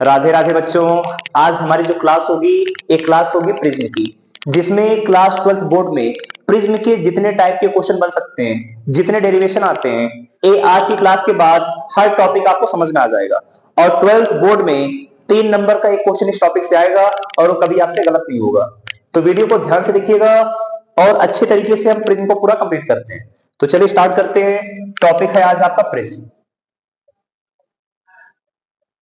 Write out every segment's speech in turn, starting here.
राधे राधे बच्चों। आज हमारी जो क्लास होगी एक क्लास होगी प्रिज्म की, जिसमें क्लास 12th बोर्ड में प्रिज्म के जितने टाइप के क्वेश्चन बन सकते हैं, जितने डेरिवेशन आते हैं, ये आज की क्लास के बाद हर टॉपिक आपको समझ में आ जाएगा। और 12th बोर्ड में 3 नंबर का एक क्वेश्चन इस टॉपिक से आएगा और वो कभी आपसे गलत नहीं होगा। तो वीडियो को ध्यान से देखिएगा और अच्छे तरीके से हम प्रिज्म को पूरा कंप्लीट करते हैं। तो चलिए स्टार्ट करते हैं। टॉपिक है आज आपका प्रिज्म।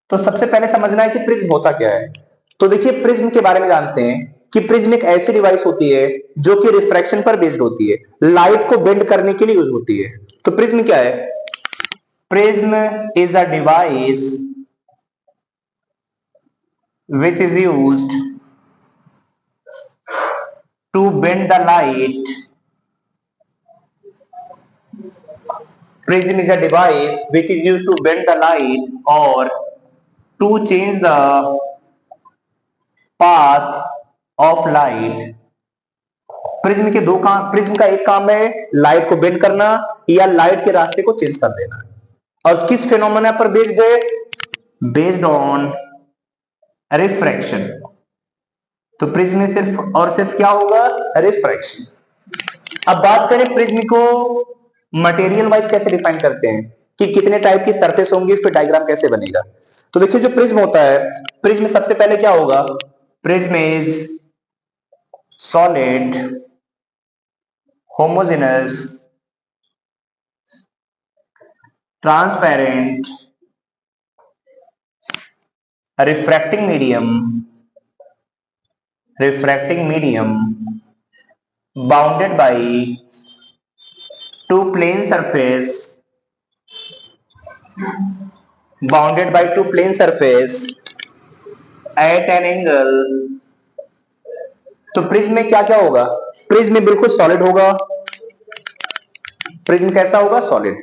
तो सबसे पहले समझना है कि प्रिज्म होता क्या है। तो देखिए, प्रिज्म के बारे में जानते हैं कि प्रिज्म एक ऐसी डिवाइस होती है जो कि रिफ्रैक्शन पर बेस्ड होती है, लाइट को बेंड करने के लिए यूज होती है। तो प्रिज्म क्या है? Prism is a device which is used to bend the light. Prism is a device which is used to bend the light or to change the path of light. Prism के दो काम, prism का एक काम है light को bend करना या लाइट के रास्ते को चेंज कर देना। और किस फिनोमेना पर बेस्ड है? Based on refraction. तो प्रिज्म में सिर्फ और सिर्फ क्या होगा? रिफ्रैक्शन। अब बात करें प्रिज्म को मटेरियल वाइज कैसे डिफाइन करते हैं कि कितने टाइप की सरफेस होंगी, फिर डायग्राम कैसे बनेगा। तो देखिए, जो प्रिज्म होता है, प्रिज्म सबसे पहले क्या होगा? Prism is solid homogeneous transparent refracting medium bounded by two plane surface at an angle। तो प्रिज्म में क्या क्या होगा? प्रिज्म में बिल्कुल सॉलिड होगा। प्रिज्म कैसा होगा? सॉलिड।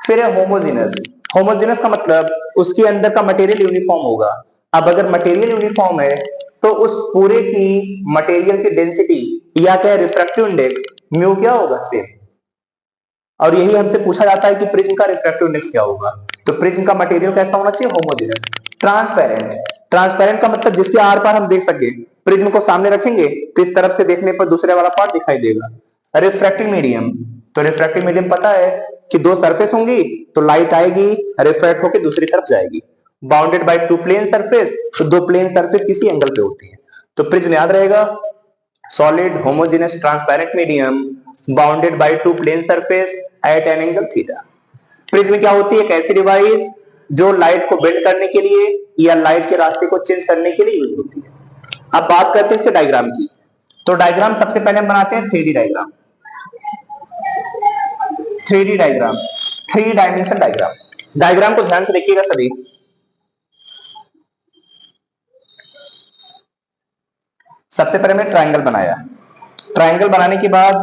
फिर है होमोजेनस। होमोजेनस का मतलब उसके अंदर का मटेरियल यूनिफॉर्म होगा। अब अगर मटेरियल यूनिफॉर्म है तो उस पूरे की मटेरियल की डेंसिटी या क्या रिफ्रैक्टिव इंडेक्स म्यू क्या होगा? सेम। और यही हमसे पूछा जाता है कि प्रिज्म का रिफ्रैक्टिव इंडेक्स क्या होगा। तो प्रिज्म का मटेरियल कैसा होना चाहिए? होमोजेनस। ट्रांसपेरेंट। ट्रांसपेरेंट का मतलब जिसके आर पार हम देख सके। प्रिज्म को सामने रखेंगे तो इस तरफ से देखने पर दूसरे वाला पार्ट दिखाई देगा। Refractive medium. तो रिफ्रैक्टिव मीडियम पता है कि दो सरफेस होंगी तो लाइट आएगी, रिफ्रैक्ट होकर दूसरी तरफ जाएगी। Bounded by two plane surface, तो दो प्लेन सरफेस किसी एंगल पे होती है। तो प्रिज्म याद रहेगा, solid homogeneous transparent medium bounded by two plane surface at an angle theta. Prism क्या होती है? एक ऐसी डिवाइस जो लाइट को बेंड करने के लिए या लाइट के रास्ते को चेंज करने के लिए यूज होती है। अब बात करते हैं इसके डायग्राम की। तो डायग्राम सबसे पहले हम बनाते हैं 3D diagram. 3D diagram, 3 dimension diagram. Diagram को ध्यान से देखिएगा सभी। सबसे पहले हमने ट्रायंगल बनाया। ट्रायंगल बनाने के बाद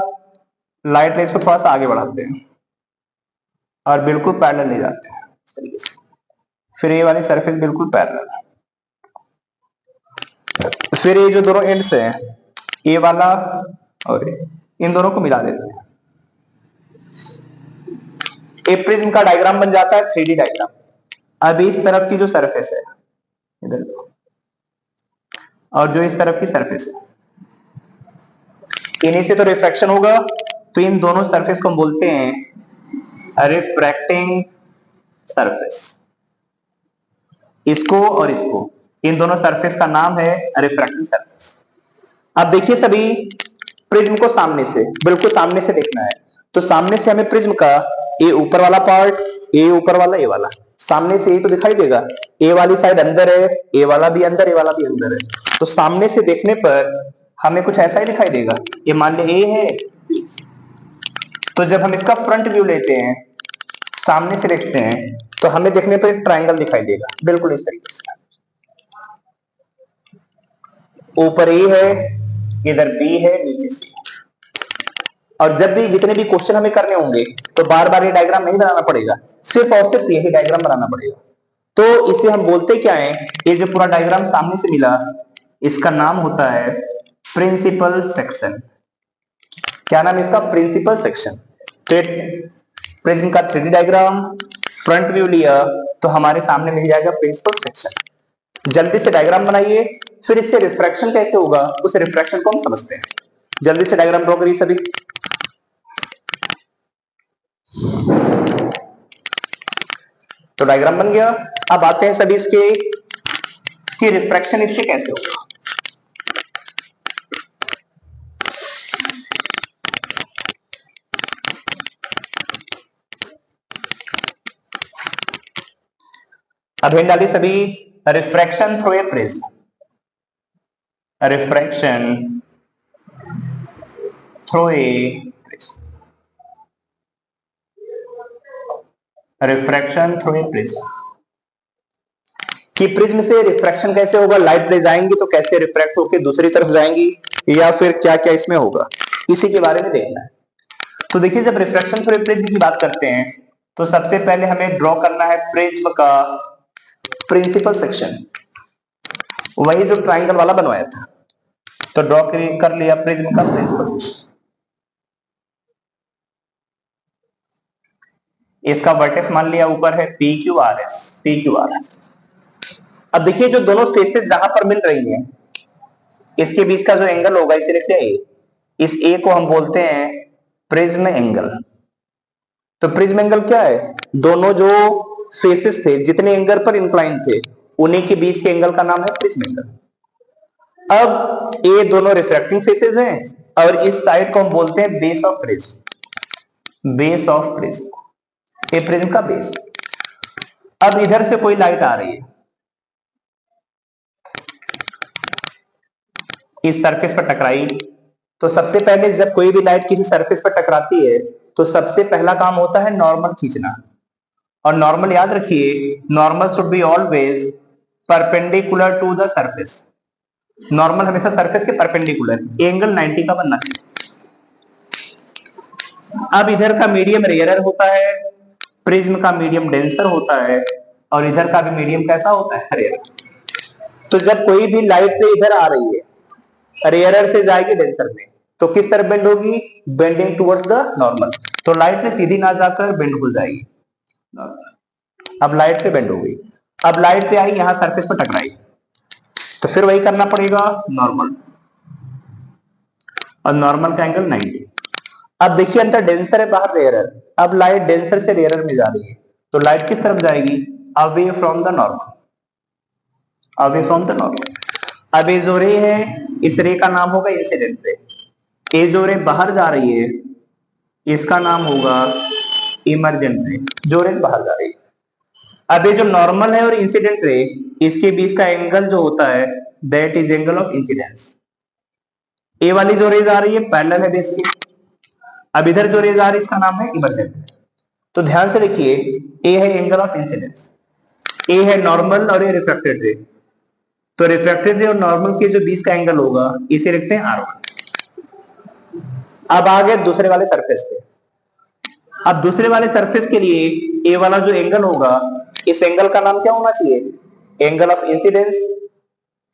लाइट रेस को थोड़ा सा आगे बढ़ाते हैं और बिल्कुल पैरेलल ले जाते हैं इस तरीके से। फिर ये वाली सरफेस बिल्कुल पैरेलल। फिर ये जो दोनों एंड्स हैं, ये वाला और इन दोनों को मिला देते हैं। ए प्रिज्म का डायग्राम बन जाता है 3D डायग्राम। अब इस तरफ की जो सरफेस है इधर, और जो इस तरफ की सरफेस है, इन्हीं से तो रिफ्रैक्शन होगा। तो इन दोनों सरफेस को हम बोलते हैं रिफ्रैक्टिंग सरफेस। इसको और इसको, इन दोनों सरफेस का नाम है रिफ्रैक्टिंग सरफेस। अब देखिए सभी, प्रिज्म को सामने से, बिल्कुल सामने से देखना है। तो सामने से हमें प्रिज्म का ये ऊपर वाला पार्ट, ये ऊपर वाला, ये वाला सामने से ये तो दिखाई देगा। ए वाली साइड अंदर है, ए वाला भी अंदर, ए वाला भी अंदर है। तो सामने से देखने पर हमें कुछ ऐसा ही दिखाई देगा। ये मान ले ए है, तो जब हम इसका फ्रंट व्यू लेते हैं, सामने से देखते हैं, तो हमें देखने पर एक ट्रायंगल दिखाई देगा बिल्कुल इस तरीके से। ऊपर ए है, इधर बी है, नीचे सी। और जब भी जितने भी क्वेश्चन हमें करने होंगे तो बार बार ये डायग्राम नहीं बनाना पड़ेगा, सिर्फ और सिर्फ यही डायग्राम बनाना पड़ेगा। तो इसे हम बोलते क्या है? ये जो पूरा डायग्राम सामने से मिला, इसका नाम होता है प्रिंसिपल सेक्शन। क्या नाम है इसका? Principal section. तो प्रिज्म का 3D डायग्राम, फ्रंट व्यू लिया तो हमारे सामने मिल जाएगा प्रिंसिपल सेक्शन। जल्दी से डायग्राम बनाइए, फिर इससे रिफ्रैक्शन कैसे होगा उस रिफ्रैक्शन को हम समझते हैं। जल्दी से डायग्राम ड्रॉ करिए सभी। तो डायग्राम बन गया। अब आते हैं सभी इसके कि रिफ्रैक्शन इससे कैसे होगा। अब हेड डालिए सभी, refraction through a prism, refraction through a prism, refraction through a prism. कि प्रिज्म से रिफ्रैक्शन कैसे होगा, लाइट ले जाएंगी तो कैसे रिफ्रैक्ट होकर दूसरी तरफ जाएंगी, या फिर क्या क्या इसमें होगा, इसी के बारे में देखना है। तो देखिए, जब रिफ्रैक्शन थ्रू ए प्रिज्म की बात करते हैं तो सबसे पहले हमें ड्रॉ करना है प्रिज्म का प्रिंसिपल सेक्शन, वही जो ट्राइंगल वाला बनवाया था। तो ड्रॉ कर लिया प्रिज्म का प्रिंसिपल सेक्शन। इसका वर्टेक्स मान लिया ऊपर है P Q R S, P Q R. अब देखिए, जो दोनों फेसेस जहां पर मिल रही हैं, इसके बीच का जो एंगल होगा इसे लिखिए ए। इस ए को हम बोलते हैं प्रिज्म एंगल। तो प्रिज्म एंगल क्या है, दोनों जो फेसेस थे जितने एंगल पर इंक्लाइन थे उन्हीं के बीच के एंगल का नाम है प्रिज्म एंगल। अब ये दोनों रिफ्रैक्टिंग फेसेस हैं और इस साइड को हम बोलते हैं base of prism, base of prism, ये प्रिज्म का बेस। अब इधर से कोई लाइट आ रही है, इस सरफेस पर टकराई। तो सबसे पहले जब कोई भी लाइट किसी सरफेस पर टकराती है तो सबसे पहला काम होता है नॉर्मल खींचना। और नॉर्मल याद रखिए, normal should be always perpendicular to the surface. Normal हमेशा सरफेस के परपेंडिकुलर, एंगल 90 का बनना चाहिए। अब इधर का मीडियम रेयरर होता है, प्रिज्म का मीडियम डेंसर होता है, और इधर का भी मीडियम कैसा होता है, रेयरर। तो जब कोई भी लाइट इधर आ रही है, रेयरर से जाएगी डेंसर में, तो किस तरफ बेंड होगी, बेंडिंग टुवर्ड्स द नॉर्मल। तो लाइट में सीधी ना जाकर बेंड हो जाएगी। अब लाइट पे बेंड हो गई, अब लाइट पे आई यहां सरफेस पर टकराई, तो फिर वही करना पड़ेगा नॉर्मल, और नॉर्मल का एंगल 90। अब देखिए, अंदर डेंसर है बाहर रेयरर। अब लाइट डेंसर से रेयरर में जा रही है, तो लाइट किस तरफ जाएगी, away from the normal, away from the normal. अब ये जो रे है, इस रे का नाम होगा इंसिडेंट रे। ये जो रे बाहर जा रही है इसका नाम होगा इमर्जेंट रे, जो रे बाहर जा रही है। अब ये जो नॉर्मल है और इंसिडेंट रे, इसके बीच का एंगल जो होता है that is angle of incidence. ए वाली जो रेज आ रही है पैरेलल है बेस के, अब इधर जो रेज आ रही है इसका नाम है इमर्जेंट। तो ध्यान से देखिए, ए है एंगल ऑफ इंसिडेंस, ए है नॉर्मल और ये रिफ्रैक्टेड रे। तो रिफ्रैक्टेड रे और नॉर्मल के जो बीच का एंगल होगा इसे लिखते हैं R1। अब आ गए दूसरे वाले सरफेस पे। अब दूसरे वाले सरफेस के लिए ए वाला जो एंगल होगा, इस एंगल का नाम क्या होना चाहिए, एंगल ऑफ इंसिडेंस।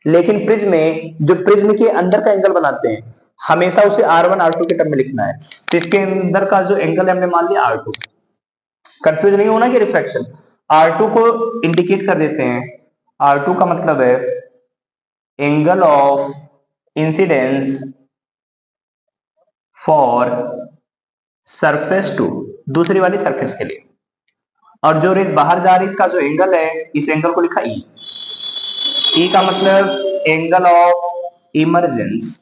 लेकिन प्रिज्म में जो प्रिज्म के अंदर का एंगल बनाते हैं हमेशा उसे R1 R2 के टर्म में लिखना है। तो इसके अंदर का जो एंगल है हमने मान लिया R2। कंफ्यूज नहीं होना कि रिफ्रैक्शन, R2 को इंडिकेट कर देते हैं। R2 का मतलब है angle of incidence for surface two, दूसरी वाली सरफेस के लिए। और जो रेज बाहर जा रही है इसका जो एंगल है, इस एंगल को लिखा ई। ई का मतलब एंगल ऑफ इमरजेंस,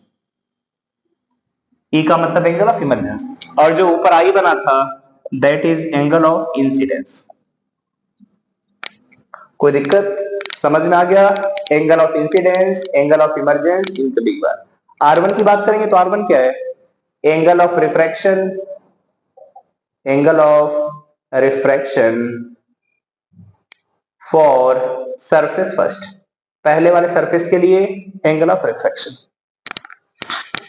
ई का मतलब एंगल ऑफ इमरजेंस। और जो ऊपर आई बना था that is angle of incidence. कोई दिक्कत, समझ में आ गया, angle of incidence, angle of emergence इन तो बिग बात। R1 की बात करेंगे तो R1 क्या है, angle of refraction, angle of refraction for surface first, पहले वाले सरफेस के लिए एंगल ऑफ रिफ्रैक्शन।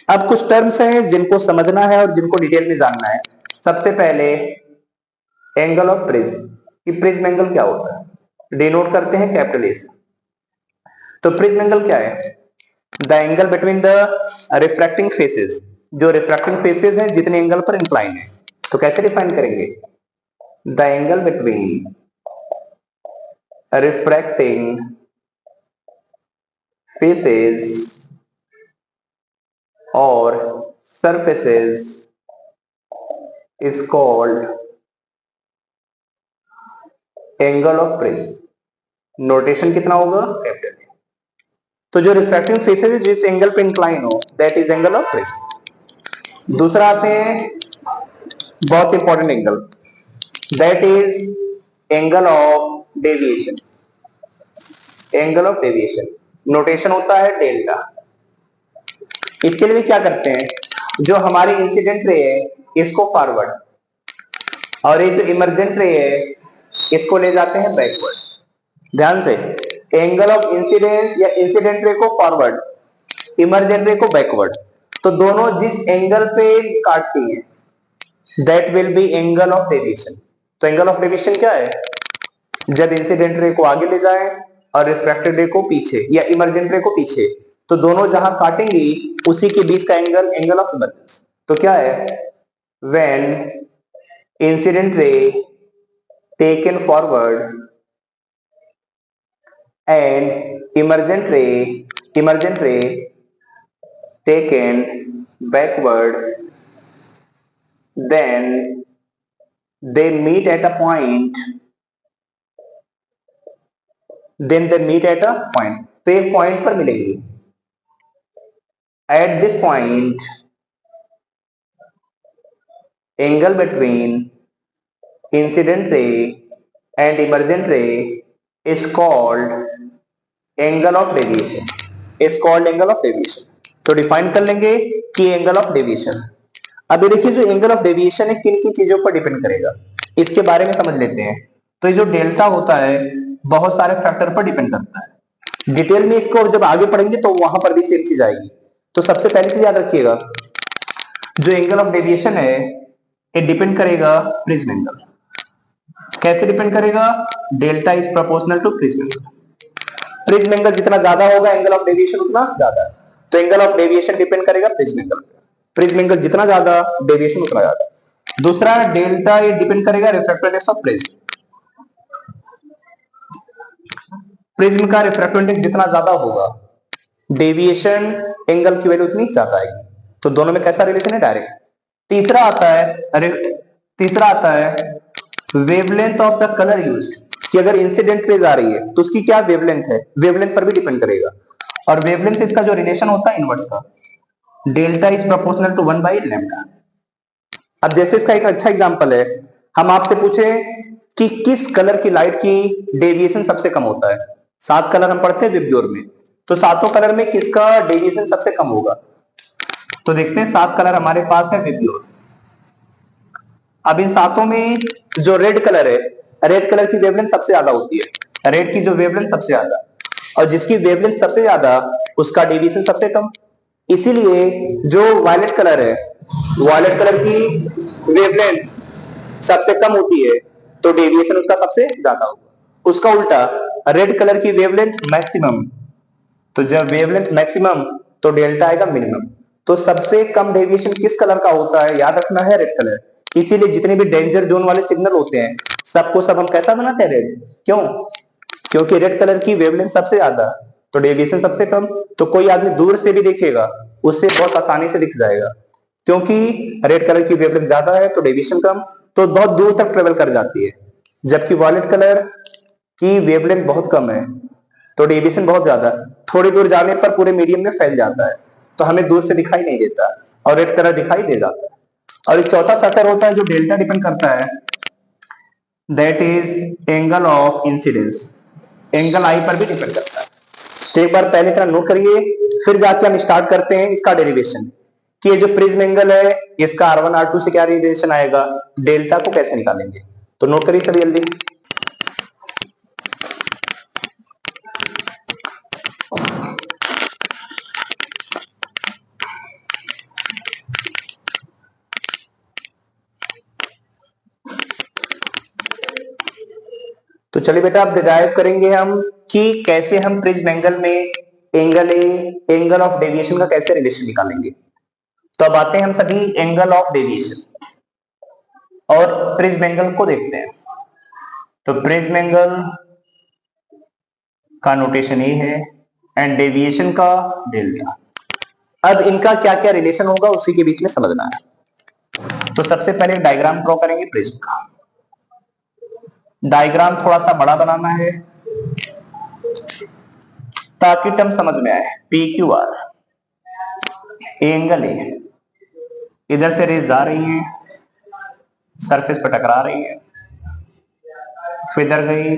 अब कुछ टर्म्स हैं जिनको समझना है और जिनको डिटेल में जानना है। सबसे पहले एंगल ऑफ प्रिज्म, कि प्रिज्म एंगल क्या होता है, डिनोट करते हैं कैपिटल ए से। तो प्रिज्म एंगल क्या है, the angle between the refracting faces, जो रिफ्रैक्टिंग फेसेस हैं जितने एंगल पर इंक्लाइन है। तो कैसे डिफाइन करेंगे, the angle between refracting faces or surfaces is called angle of prism. Notation कितना होगा, कैपिटल। तो जो रिफ्रैक्टिंग फेसेस है जिस एंगल पे इंक्लाइन हो that is angle of prism. दूसरा आते हैं बहुत important angle, that is angle of deviation. Angle of deviation notation होता है डेल्टा। इसके लिए क्या करते हैं, जो हमारी इंसिडेंट रे है इसको फॉरवर्ड और ये जो इमर्जेंट रे है इसको ले जाते हैं बैकवर्ड। ध्यान से, एंगल ऑफ इंसिडेंस या इंसिडेंट रे को फॉरवर्ड, इमर्जेंट रे को बैकवर्ड, तो दोनों जिस एंगल पे काटती हैं that will B angle of deviation. तो एंगल ऑफ डेविएशन क्या है, जब इंसिडेंट रे को आगे ले जाए और रिफ्रैक्टेड रे को पीछे या इमर्जेंट रे को पीछे, तो दोनों जहां काटेंगी उसी के बीच का एंगल एंगल ऑफ इमर्जेंस। तो क्या है, when incident ray taken forward and emergent ray taken backward, then they meet at a point, तो एक पॉइंट पर मिलेंगी। At this point angle between incident ray and emergent रे is called angle of deviation, is called angle of deviation. तो define कर लेंगे कि angle of deviation. अब ये देखिए जो एंगल ऑफ डेविएशन है किन किन चीजों पर डिपेंड करेगा, इसके बारे में समझ लेते हैं। तो ये जो डेल्टा होता है बहुत सारे फैक्टर पर डिपेंड करता है। डिटेल में इसको जब आगे पढ़ेंगे तो वहां पर भी सेम चीज आएगी। तो सबसे पहली चीज याद रखिएगा, जो एंगल ऑफ डेविएशन है ये डिपेंड करेगा प्रिज्म एंगल। कैसे डिपेंड करेगा, delta is proportional to prism angle. Prism angle जितना ज्यादा होगा एंगल ऑफ डेविएशन उतना ज्यादा। तो एंगल ऑफ डेविएशन डिपेंड करेगा प्रिज्म एंगल पे। प्रिज्म एंगल जितना ज्यादा डेविएशन उतना ज्यादा। दूसरा डेल्टा ये डिपेंड करेगा refractive index of prism. Prism का रिफ्रैक्टिव इंडेक्स जितना ज्यादा होगा डेविएशन एंगल की वैल्यू उतनी ज्यादा आएगी। तो दोनों में कैसा रिलेशन है, डायरेक्ट। तीसरा आता है wavelength of the colour used, कि अगर इंसिडेंट रेज आ रही है तो उसकी क्या वेवलेंथ है, वेवलेंथ पर भी डिपेंड करेगा। और वेवलेंथ इसका जो रिलेशन होता है इनवर्स का, डेल्टा इज प्रोपोर्शनल टू 1/λ। अब जैसे इसका एक अच्छा एग्जांपल है, हम आपसे पूछे कि किस कलर की लाइट की डेविएशन सबसे कम होता है। 7 कलर हम पढ़ते हैं विबग्योर में, तो सातों कलर में किसका डेविएशन सबसे कम होगा। तो देखते हैं 7 कलर हमारे पास है विबग्योर। अब इन सातों में जो रेड कलर है, रेड कलर की वेवलेंथ सबसे ज्यादा होती है, रेड की जो वेवलेंथ सबसे ज्यादा, और जिसकी वेवलेंथ सबसे ज्यादा उसका डेविएशन सबसे कम। इसीलिए जो वायलेट कलर है, वायलेट कलर की वेवलेंथ सबसे कम होती है तो डेविएशन उसका सबसे ज्यादा होगा। उसका उल्टा रेड कलर की वेवलेंथ मैक्सिमम, तो जब वेवलेंथ मैक्सिमम तो डेल्टा आएगा मिनिमम। तो सबसे कम डेविएशन किस कलर का होता है, याद रखना है, रेड कलर। इसीलिए जितने भी डेंजर जोन वाले सिग्नल होते हैं सबको सब हम कैसा बनाते हैं, रेड। क्यों, क्योंकि रेड कलर की वेवलेंथ सबसे ज्यादा तो डेविएशन सबसे कम। तो कोई आदमी दूर से भी देखेगा उससे बहुत आसानी से दिख जाएगा, क्योंकि रेड कलर की वेवलेंथ ज्यादा है तो डेविएशन कम, तो बहुत दूर तक ट्रेवल कर जाती है। जबकि वॉयलेट कलर की वेवलेंथ बहुत कम है तो डेविएशन बहुत ज्यादा, थोड़ी दूर जाने पर पूरे मीडियम में फैल जाता है तो हमें दूर से दिखाई नहीं देता, और रेड कलर दिखाई दे जाता है। और एक चौथा फैक्टर होता है जो डेल्टा डिपेंड करता है, that is angle of incidence. Angle I पर भी डिपेंड करता है। तो एक बार पहले तरह नोट करिए, फिर जाके हम स्टार्ट करते हैं इसका डेरिवेशन, कि ये जो प्रिज्म एंगल है इसका R1 R2 से क्या रिलेशन आएगा, डेल्टा को कैसे निकालेंगे। तो नोट करिए सभी जल्दी। तो चलिए बेटा अब डिराइव करेंगे हम कि कैसे हम प्रिज्म एंगल में एंगल ऑफ डेविएशन का कैसे रिलेशन निकालेंगे। तो अब आते हैं हम सभी एंगल ऑफ डेविएशन और प्रिज्म एंगल को देखते हैं। तो प्रिज्म एंगल का नोटेशन ये है, एंड डेविएशन का डेल्टा। अब इनका क्या क्या रिलेशन होगा उसी के बीच में समझना है। तो सबसे पहले डायग्राम ड्रॉ करेंगे प्रिज्म का। डायग्राम थोड़ा सा बड़ा बनाना है ताकि टर्म समझ में आए। P Q R, angle A, इधर से रेज आ रही है, सरफेस पर टकरा रही है, फिर इधर गई।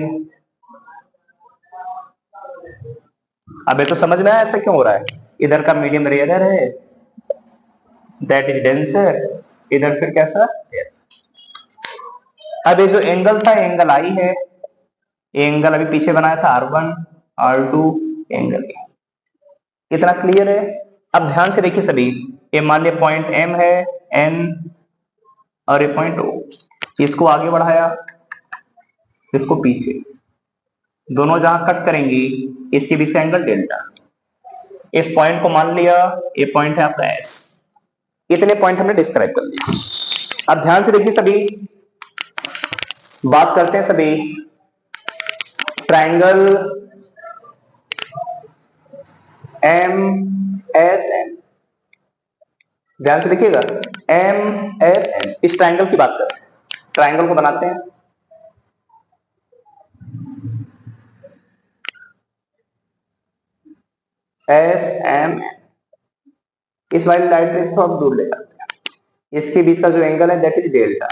अब ये तो समझ में आया ऐसा क्यों हो रहा है। इधर का मीडियम रेयर है, दैट इज डेंसर, इधर फिर कैसा। अब ये जो एंगल था एंगल आई है, एंगल अभी पीछे बनाया था R1 R2 एंगल ए। इतना क्लियर है। अब ध्यान से देखिए सभी, ये मान लिया पॉइंट M है, N और ये पॉइंट O। इसको आगे बढ़ाया, इसको पीछे, दोनों जहां कट करेंगी इसके बीच का एंगल डेल्टा। इस पॉइंट को मान लिया ये पॉइंट है आपका S। इतने पॉइंट हमने डिस्क्राइब कर लिए। अब ध्यान से देखिए सभी, बात करते हैं सभी ट्रायंगल MSN। ध्यान से देखिएगा, MSN, इस ट्रायंगल की बात करते हैं। ट्रायंगल को बनाते हैं। SM, इस वाली लाइट रेस को आप दूर ले जाते हैं। इसके बीच का जो एंगल है दैट इज डेल्टा।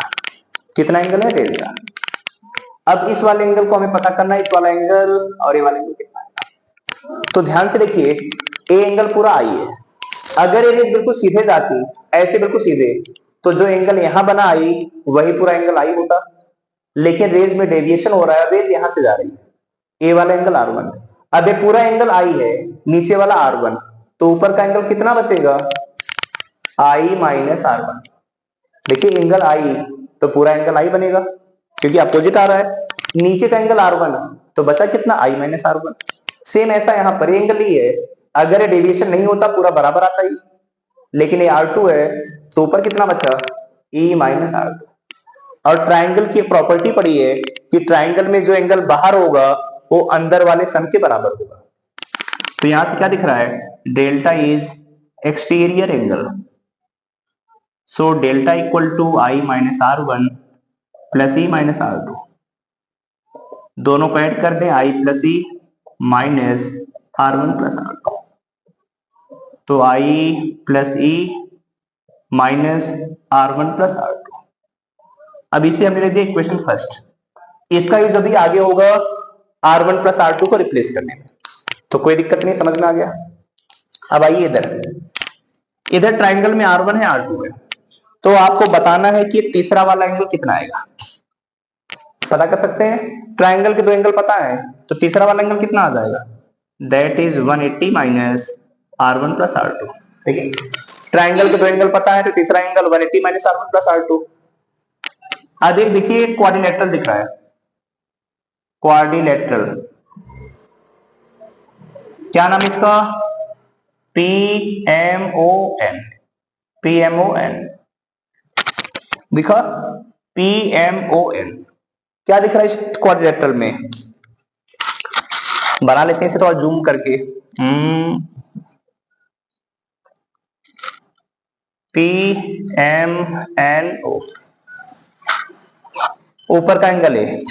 कितना एंगल है? डेल्टा। अब इस वाले एंगल को हमें पता करना है, इस वाला एंगल और ये वाला एंगल कितना है। तो ध्यान से देखिए, ए एंगल पूरा आई है। अगर ये रेस बिल्कुल सीधे जाती, ऐसे बिल्कुल सीधे, तो जो एंगल यहां बना आई वही पूरा एंगल आई होता। लेकिन रेज में डेविएशन हो रहा है, रेज यहां से जा रही है। ए वाला एंगल R1, अब ये पूरा एंगल आई है, नीचे वाला R1, तो ऊपर का एंगल कितना बचेगा? I minus R1। देखिए एंगल आई तो पूरा एंगल आई बनेगा क्योंकि अपोजिट आ रहा है। नीचे का एंगल R1 तो बचा कितना? I minus R1। सेम ऐसा यहां पर एंगल ही है, अगर ये डेविएशन नहीं होता पूरा बराबर आता ही, लेकिन ये R2 है तो ऊपर कितना बचा? E minus R2। और ट्राइंगल की प्रॉपर्टी पड़ी है कि ट्राइंगल में जो एंगल बाहर होगा वो अंदर वाले सम के बराबर होगा। तो यहां से क्या दिख रहा है? Delta is exterior angle, so delta equal to I minus R1 plus E minus R2। दोनों को ऐड कर दें, I plus E minus R1 plus R2, तो I plus E minus R1 plus R2। अब इसे हमने लिख दिया इक्वेशन फर्स्ट। इसका यूज अभी आगे होगा R1 प्लस R2 को रिप्लेस करने में, तो कोई दिक्कत नहीं, समझ में आ गया। अब आइए इधर, इधर ट्राइंगल में R1 है R2 है, तो आपको बताना है कि तीसरा वाला एंगल कितना आएगा। पता कर सकते हैं, ट्राइंगल के दो एंगल पता है तो तीसरा वाला एंगल कितना आ जाएगा? That is 180 minus R1 plus R2। ठीक है, ट्राइंगल के दो एंगल पता है तो तीसरा angle 180 minus R1 plus R2। अब एक देखिए क्वाड्रिलेटरल दिख रहा है, क्वाड्रिलेटरल, क्या नाम इसका? PMON। PMON दिखा? PMON क्या दिख रहा है इस क्वाड्रिलेटरल में? बना लेते हैं इसे थोड़ा जूम करके। PMNO, ऊपर का एंगल है।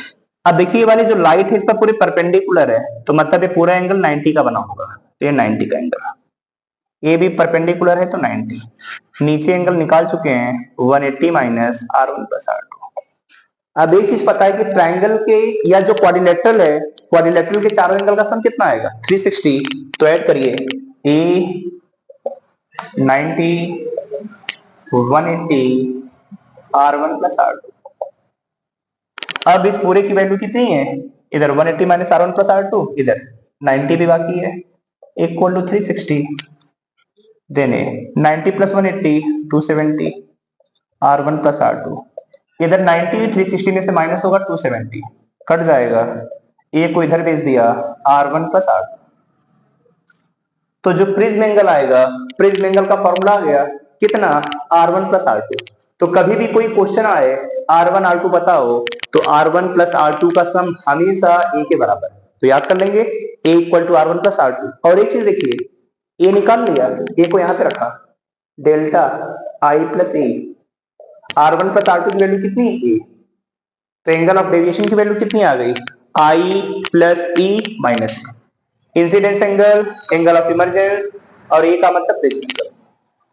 अब देखिए ये वाली जो लाइट है इस पर पूरे परपेंडिकुलर है, तो मतलब ये पूरा एंगल 90 का बना होगा। तो ये 90 का एंगल, ये भी परपेंडिकुलर है तो 90। नीचे एंगल निकाल चुके हैं 180 माइनस R1 प्लस R2। अब एक चीज पता है कि ट्राइंगल के या जो क्वाड्रिलेटरल है, क्वाड्रिलेटरल के चारों एंगल का सम कितना आएगा? 360। तो ऐड करिए, ए 90 180 R1 प्लस R2। अब इस पूरे की वैल्यू कितनी है? इधर 180 माइनस R1 प्लस R2, इधर 90 भी बाकी है, इक्वल टू 360। देने 90 प्लस 180 270 R1 प्लस R2। इधर 90 360 में से माइनस होगा 270, कट जाएगा, ए को इधर भेज दिया R1 प्लस R2। तो जो प्रिज्म एंगल आएगा, प्रिज्म एंगल का फॉर्मूला आ गया कितना? R1 plus R2। तो कभी भी कोई क्वेश्चन आए R1 R2 बताओ, तो R1 प्लस R2 का सम हमेशा ए के बराबर है, तो याद कर लेंगे ए equal to R1 plus R2। और एक चीज देखिए, ए निकाल लिया, ए को यहां पे रखा, delta I plus A, R1 plus R2 की वैल्यू कितनी है, ए, तो एंगल ऑफ डेविएशन की वैल्यू कितनी आ गई, I plus E minus incidence angle, angle of emergence, और ए का मतलब प्रेस एंगल।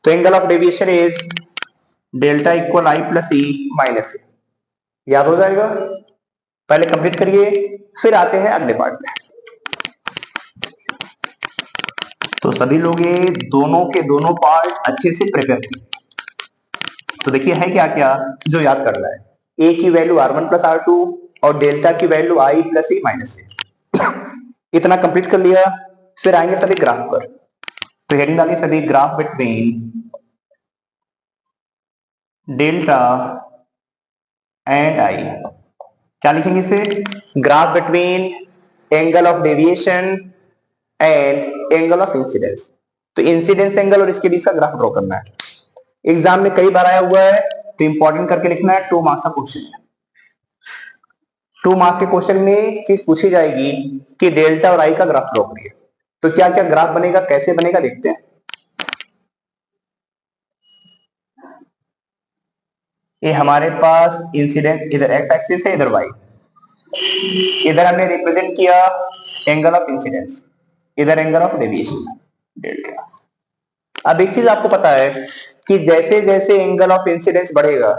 तो angle of deviation is delta equal I plus E minus A. याद हो जाएगा? पहले कंप्लीट करिए, फिर आते हैं अगले पार्ट में। तो सभी लोग ये दोनों के दोनों पार्ट अच्छे से प्रिपेयर किए। तो देखिए है क्या क्या जो याद करना है, ए की वैल्यू R1 प्लस R2 और डेल्टा की वैल्यू आई प्लस ई माइनस ए। इतना कंप्लीट कर लिया, फिर आएंगे सभी ग्राफ पर। तो हेडिंग डालिए सभी, graph between delta and I. क्या लिखेंगे इसे, graph between angle of deviation and angle of incidence. तो इंसिडेंस एंगल और इसके बीच का ग्राफ ड्रॉ करना है। एग्जाम में कई बार आया हुआ है, तो इंपॉर्टेंट करके लिखना है, 2 मार्क्स का क्वेश्चन है। 2 मार्क्स के क्वेश्चन में चीज पूछी जाएगी कि डेल्टा और आई का ग्राफ ड्रॉ करिए। तो क्या क्या ग्राफ बनेगा, कैसे बनेगा, देखते हैं। ये हमारे पास इंसिडेंट इधर एक्स एक्सिस है, इधर वाई, इधर हमने रिप्रेजेंट किया एंगल ऑफ इंसिडेंस, इधर एंगल ऑफ डेविएशन डेल्टा। अब एक चीज आपको पता है कि जैसे जैसे एंगल ऑफ इंसिडेंस बढ़ेगा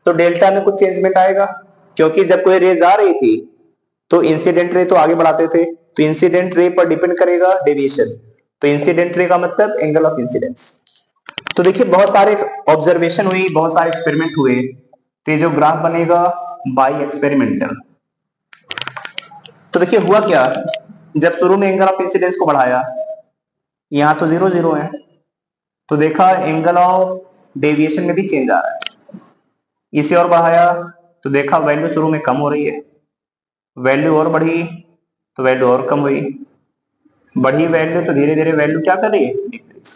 तो डेल्टा में कुछ चेंजमेंट आएगा, क्योंकि जब कोई रेज आ रही थी तो इंसिडेंट रे तो आगे बढ़ाते थे, तो इंसिडेंट रे पर डिपेंड करेगा डेविएशन। तो इंसिडेंट रे का मतलब एंगल ऑफ इंसिडेंस। तो देखिए बहुत सारे ऑब्जर्वेशन हुई, बहुत सारे एक्सपेरिमेंट हुए, तो ये जो ग्राफ बनेगा बाई एक्सपेरिमेंटल। तो देखिए हुआ क्या, जब शुरू में एंगल ऑफ इंसिडेंस को बढ़ाया, यहां तो 0 0 है, तो देखा एंगल ऑफ डेविएशन में भी चेंज आ रहा है। इसे और बढ़ाया तो देखा वैल्यू शुरू में कम हो रही है, वैल्यू और बढ़ी तो वैल्यू और कम हुई, बढ़ी वैल्यू तो धीरे धीरे वैल्यू क्या कर रही है, डिक्रीज।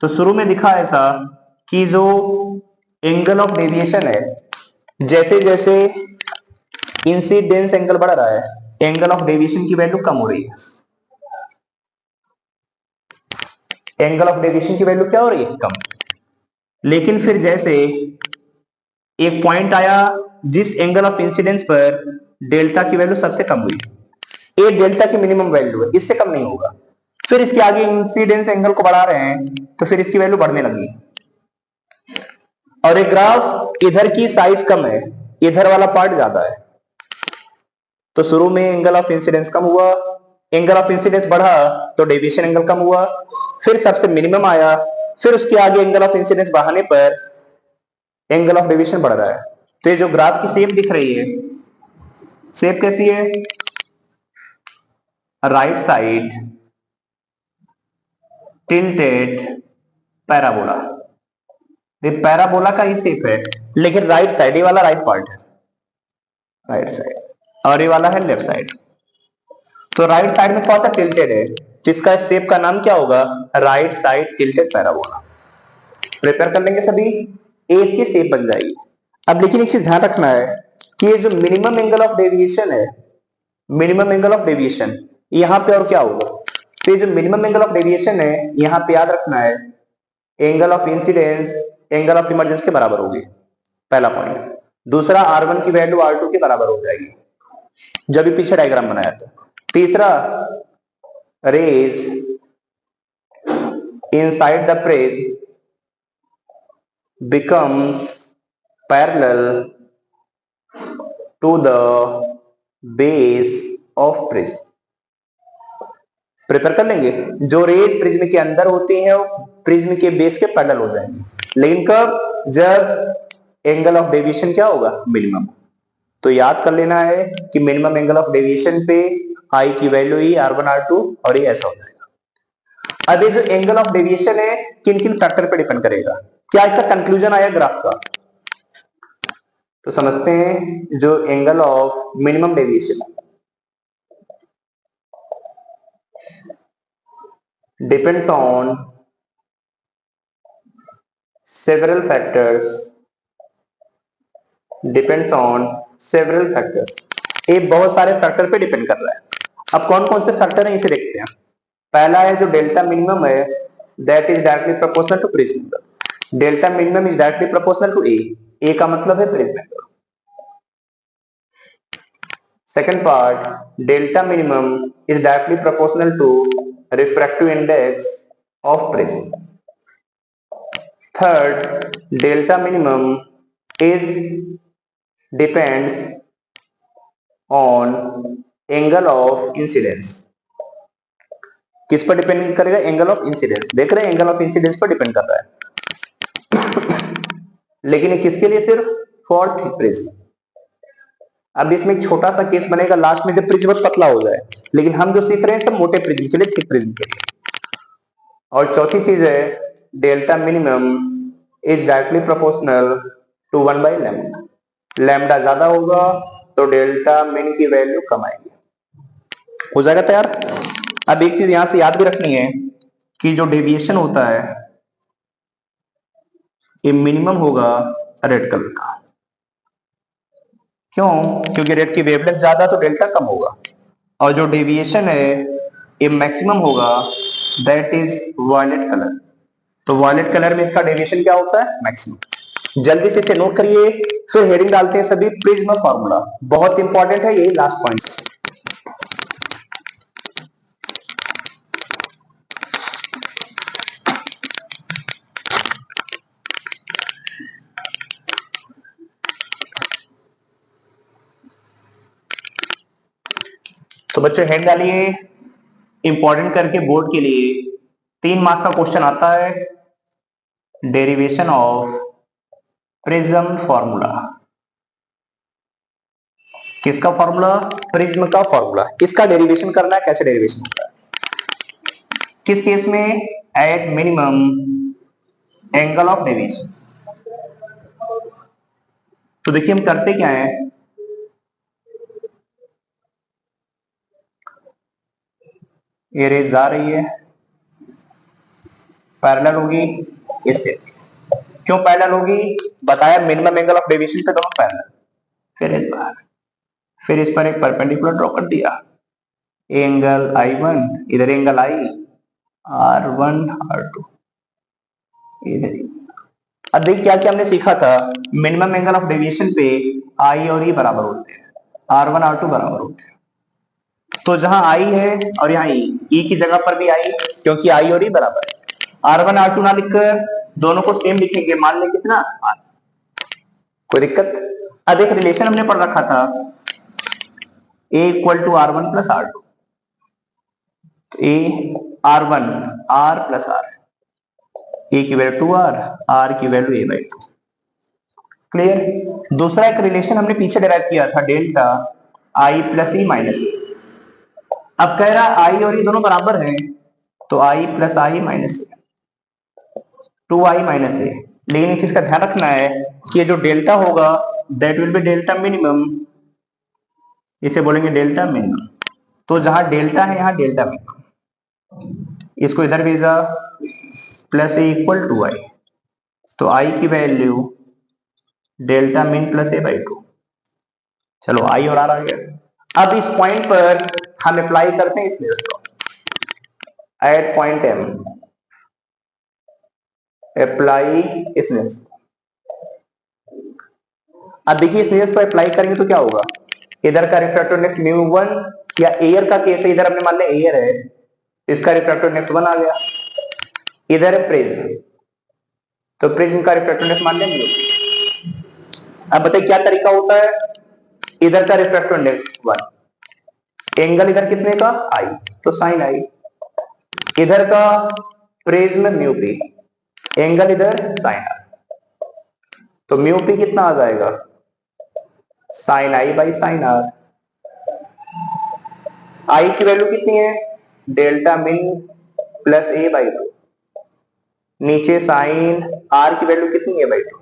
तो शुरू में दिखा ऐसा कि जो एंगल ऑफ डेविएशन है, जैसे जैसे इंसिडेंस एंगल बढ़ रहा है, एंगल ऑफ डेविएशन की वैल्यू कम हो रही है। एंगल ऑफ डेविएशन की वैल्यू क्या हो रही है, कम। लेकिन फिर जैसे एक पॉइंट आया जिस एंगल ऑफ इंसिडेंस पर डेल्टा की वैल्यू सबसे कम हुई, ये डेल्टा की मिनिमम वैल्यू है, इससे कम नहीं होगा। फिर इसके आगे इंसिडेंस एंगल को बढ़ा रहे हैं तो फिर इसकी वैल्यू बढ़ने लगी। और एक ग्राफ इधर की साइज कम है, इधर वाला पार्ट ज्यादा है, तो शुरू में एंगल ऑफ इंसिडेंस कम हुआ, एंगल ऑफ इंसिडेंस बढ़ा तो डेविएशन एंगल कम हुआ, फिर सबसे मिनिमम आया, फिर उसके आगे एंगल ऑफ इंसिडेंस बढ़ाने पर एंगल ऑफ डेविएशन बढ़ रहा है। तो ये जो ग्राफ की शेप दिख रही है, शेप कैसी है, राइट साइड टिल्टेड पैराबोला। ये पैराबोला का ही शेप है, लेकिन राइट साइड, ये वाला राइट पार्ट है, राइट साइड, और ये वाला है लेफ्ट साइड। तो राइट साइड में कौन सा टिल्टेड है, जिसका शेप का नाम क्या होगा, right side tilted parabola. Prepare कर लेंगे सभी, ए इसकी शेप बन जाएगी। अब लेकिन एक चीज ध्यान रखना है कि ये जो मिनिमम एंगल ऑफ डेविएशन है, मिनिमम एंगल ऑफ डेविएशन यहां पे और क्या होगा, तो ये जो मिनिमम एंगल ऑफ डेविएशन है यहां पे याद रखना है angle of incidence angle of emergence के बराबर होगी, पहला पॉइंट। दूसरा R1 की वैल्यू R2 के बराबर हो जाएगी जब भी पीछे डायग्राम बनाया था। तीसरा, rays inside the prism becomes parallel to the base of prism। Prepare कर लेंगे, जो रेज प्रिज्म के अंदर होती हैं वो प्रिज्म के बेस के पैरेलल हो जाएंगे, लेकिन कब, जब एंगल ऑफ डेविएशन क्या होगा, मिनिमम। तो याद कर लेना है कि मिनिमम एंगल ऑफ डेविएशन पे आई की वैल्यू ही R1 R2, और ये ऐसा हो जाएगा। अब ये जो एंगल ऑफ डेविएशन है किन किन फैक्टर पे डिपेंड करेगा, क्या इसका कंक्लूजन आया ग्राफ का, तो समझते हैं। जो angle of minimum deviation depends on several factors, depends on several factors, ये बहुत सारे फैक्टर पे डिपेंड कर रहा है। अब कौन कौन से फैक्टर हैं इसे देखते हैं। पहला है जो डेल्टा मिनिमम है, that is directly proportional to prism. Delta minimum is directly proportional to A का मतलब है prism. Second part, delta minimum is directly proportional to refractive index of prism. Third, delta minimum is depends on angle of incidence. किस पर depend करेगा? Angle of incidence. देख रहे हैं, angle of incidence पर डिपेंड कर रहा है। लेकिन ये किसके लिए? सिर्फ फॉर थिक प्रिज्म। अब इसमें एक छोटा सा केस बनेगा लास्ट में जब प्रिज्म बहुत पतला हो जाए, लेकिन हम जो सीख रहे हैं सब मोटे प्रिज्म के लिए, थिक प्रिज्म के लिए। और चौथी चीज है, delta minimum is directly proportional to 1/λ। Lambda ज्यादा होगा तो डेल्टा मिन की वैल्यू कम आएगी। हो जाएगा तैयार। अब एक चीज यहां से याद भी रखनी है कि जो डेविएशन होता है ये मिनिमम होगा रेड कलर का। क्यों? क्योंकि रेड की वेवलेंथ ज्यादा तो डेल्टा कम होगा। और जो डेविएशन है ये मैक्सिमम होगा, दैट इज वायलेट कलर। तो वायलेट कलर में इसका डेविएशन क्या होता है? मैक्सिमम। जल्दी से इसे नोट करिए, फिर हेडिंग डालते हैं सभी। प्रिज्म फॉर्मूला बहुत इंपॉर्टेंट है, ये लास्ट पॉइंट। तो बच्चों हेड डालिए इंपॉर्टेंट करके बोर्ड के लिए। 3 मार्क्स का क्वेश्चन आता है, डेरिवेशन ऑफ प्रिज्म फॉर्मूला। किसका फॉर्मूला? प्रिज्म का फॉर्मूला। इसका डेरिवेशन करना है। कैसे डेरिवेशन होता है? किस केस में? At minimum angle of deviation. तो देखिए हम करते क्या है, ये रेज जा रही है, पैरेलल होगी इससे। क्यों पैरेलल होगी? बताया मिनिमम एंगल ऑफ डेविएशन पे दोनों पैरेलल। फिर इस बार, फिर इस पर एक परपेंडिकुलर ड्रॉ कर दिया, एंगल I1, इधर एंगल I, R1 R2 इधर। अब देख क्या क्या हमने सीखा था। मिनिमम एंगल ऑफ डेविएशन पे I और E बराबर होते हैं, R1 R2 बराबर होते हैं। तो जहां I है और यहाँ E की जगह पर भी I, क्योंकि I और E बराबर है। R1 R2 ना लिखकर दोनों को सेम लिखेंगे, मान लें कितना R। कोई दिक्कत? अब एक रिलेशन हमने पढ़ रखा था, A equal to R1 plus R2। A R1 R plus R, A की वैल्यू 2R, R की वैल्यू A/2। क्लियर? दूसरा एक रिलेशन हमने पीछे डिराइव किया था, delta I plus E minus E। अब कह रहा I और E दोनों बराबर हैं, तो I plus I minus E, 2I minus A। लेकिन एक चीज का ध्यान रखना है कि ये जो डेल्टा होगा that will B delta minimum, इसे बोलेंगे डेल्टा मिनिमम। तो जहां डेल्टा है यहां डेल्टा मिनिमम, इसको इधर भेजा, प्लस ए इक्वल टू आई, तो आई की value delta min plus A/2। चलो आई और आर आ गया। अब इस पॉइंट पर हम अप्लाई करते हैं इसलिए at point M apply Snell's. अब देखिए स्नेल्स पर अप्लाई करेंगे तो क्या होगा, इधर का रिफ्रैक्टिव इंडेक्स μ1, या एयर का केस है, इधर हमने मान लिया एयर है, इसका रिफ्रैक्टिव इंडेक्स 1 आ गया। इधर है प्रिज्म, तो प्रिज्म का रिफ्रैक्टिव इंडेक्स मान लिया μ। अब बताइए क्या तरीका होता है, इधर का रिफ्रैक्टिव इंडेक्स 1, एंगल इधर कितने का I, तो साइन I। इधर का प्रिज्म μp, एंगल इधर साइन R, तो μp कितना आ जाएगा, sine I by sine R। I की वैल्यू कितनी है, डेल्टा मिन प्लस A/2, नीचे साइन R की वैल्यू कितनी है (2),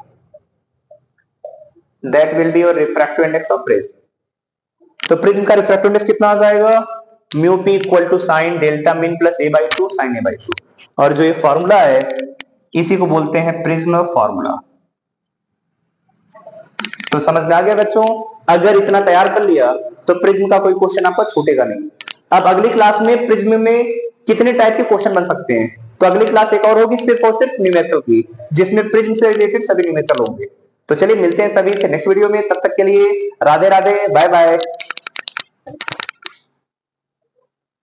that will be your refractive index of prism. तो प्रिज्म का रिफ्रैक्टिव इंडेक्स कितना आ जाएगा, μp equal to sine delta min plus A/2 sine A/2। और जो ये फॉर्मूला है इसी को बोलते हैं प्रिज्म फॉर्मूला। तो समझ में आ गया बच्चों? अगर इतना तैयार कर लिया तो प्रिज्म का कोई क्वेश्चन आपका छूटेगा नहीं। अब अगली क्लास में प्रिज्म में कितने टाइप के क्वेश्चन बन सकते हैं, तो अगली क्लास एक और होगी सिर्फ और सिर्फ न्यूमेरिकल की, जिसमें प्रिज्म से रिलेटेड सभी न्यूमेरिकल होंगे। तो चलिए मिलते हैं तभी से नेक्स्ट वीडियो में, तब तक के लिए राधे राधे, बाय बाय।